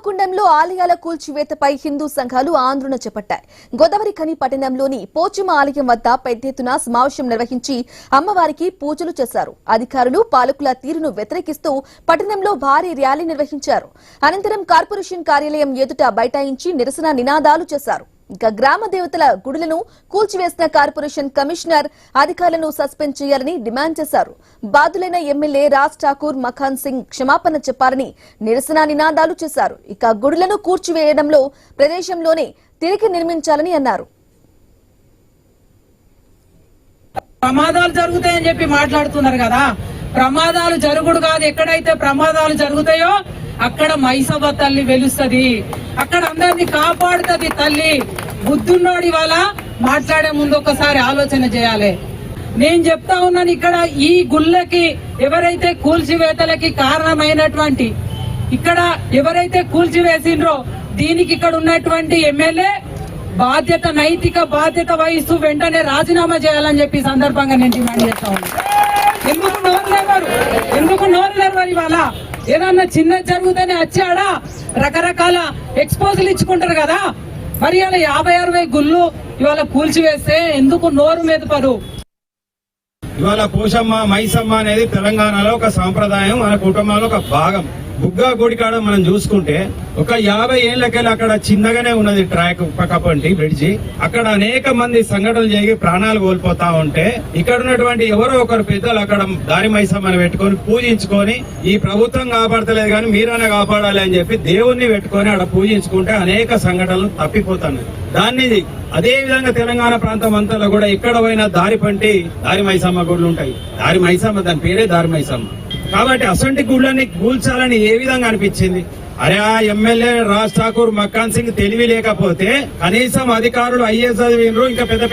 కుండంలో ఆలయాల కూల్చివేతపై హిందూ సంఘాలు ఆందోళన చేపట్టాయి. గోదావరి ఖని పట్టణంలోని పోచమ్మ ఆలయం వద్ద పెద్ద ఎత్తున సమావేశం నిర్వహించి అమ్మవారికి పూజలు చేశారు. అధికారులు పాలకుల తీరును వ్యతిరేకిస్తూ పట్టణంలో భారీ ర్యాలీ నిర్వహించారు. అనంతరం కార్పొరేషన్ కార్యాలయం ఎదుట బైఠాయించి నిరసన నినాదాలు చేశారు. ఇంకా గ్రామ దేవతల గుడులను కూల్చివేసిన కార్పొరేషన్ కమిషనర్ అధికారులను సస్పెండ్ చేయాలని డిమాండ్ చేశారు. బాధితులైన ఎమ్మెల్యే రాజ్ ఠాకూర్ మఖాన్ సింగ్ క్షమాపణ చెప్పారని నిరసన నినాదాలు చేశారు. ఇక గుడులను కూల్చివేయడంలో ప్రదేశంలోనే తిరిగి నిర్మించాలని అన్నారు. ప్రమాదాలు జరుగుతాయని చెప్పి మాట్లాడుతున్నారు కదా, ప్రమాదాలు జరుగుడు కాదు. ఎక్కడైతే ప్రమాదాలు జరుగుతాయో అక్కడ మైసమ్మ తల్లి వెలుస్తుంది, అక్కడ అందరినీ కాపాడుతుంది తల్లి. బుద్ధున్నోడి వల్ల మాట్లాడే ముందు ఒకసారి ఆలోచన చేయాలి. నేను చెప్తా ఉన్నాను, ఇక్కడ ఈ గుళ్ళకి ఎవరైతే కూల్చివేతలకి కారణమైనటువంటి, ఇక్కడ ఎవరైతే కూల్చివేసిండ్రో దీనికి ఇక్కడ ఉన్నటువంటి ఎమ్మెల్యే బాధ్యత, నైతిక బాధ్యత వహిస్తూ వెంటనే రాజీనామా చేయాలని చెప్పి సందర్భంగా నేను డిమాండ్ చేస్తా ఉన్నాను. ఎందుకు నోరు లేరు ఇవాళ? ఏదన్నా చిన్న జరుగుతూనే వచ్చాడా రకరకాల ఎక్స్పోజులు ఇచ్చుకుంటారు కదా, మరి ఇలా 50-60 గుళ్ళు ఇవాళ కూల్చివేస్తే ఎందుకు నోరు మెదపరు? ఇవాళ పోషమ్మ మైసమ్మ అనేది తెలంగాణలో ఒక సాంప్రదాయం, మన కుటుంబంలో ఒక భాగం. బుగ్గా గుడి కాడ మనం చూసుకుంటే ఒక 50 ఏళ్లకెళ్ళి అక్కడ చిన్నగానే ఉన్నది ట్రాక్ పక్కపంటి బ్రిడ్జి. అక్కడ అనేక మంది సంఘటనలు జరిగి ప్రాణాలు కోల్పోతా ఉంటే ఇక్కడ ఉన్నటువంటి ఎవరో ఒకరు పెద్దలు అక్కడ దారి మైసమ్మని పెట్టుకొని పూజించుకొని ఈ ప్రభుత్వం కాపాడతలేదు కానీ మీరైనా కాపాడాలి అని చెప్పి దేవుణ్ణి పెట్టుకొని అక్కడ పూజించుకుంటే అనేక సంఘటనలు తప్పిపోతున్నాయి. దాన్ని అదే విధంగా తెలంగాణ ప్రాంతం అంతా కూడా ఎక్కడ పోయినా దారి మైసమ్మ గుళ్ళు ఉంటాయి. దారి మైసమ్మ, దాని పేరే దారి మైసమ్మ. కాబట్టి అసంటి గుళ్ళని కూల్చాలని ఏ విధంగా అనిపించింది? అరే ఆ ఎమ్మెల్యే రాజ్ ఠాకూర్ మక్కాన్ సింగ్ తెలివి లేకపోతే కనీసం అధికారులు ఐఏఎస్ చదివినరు, ఇంకా పెద్ద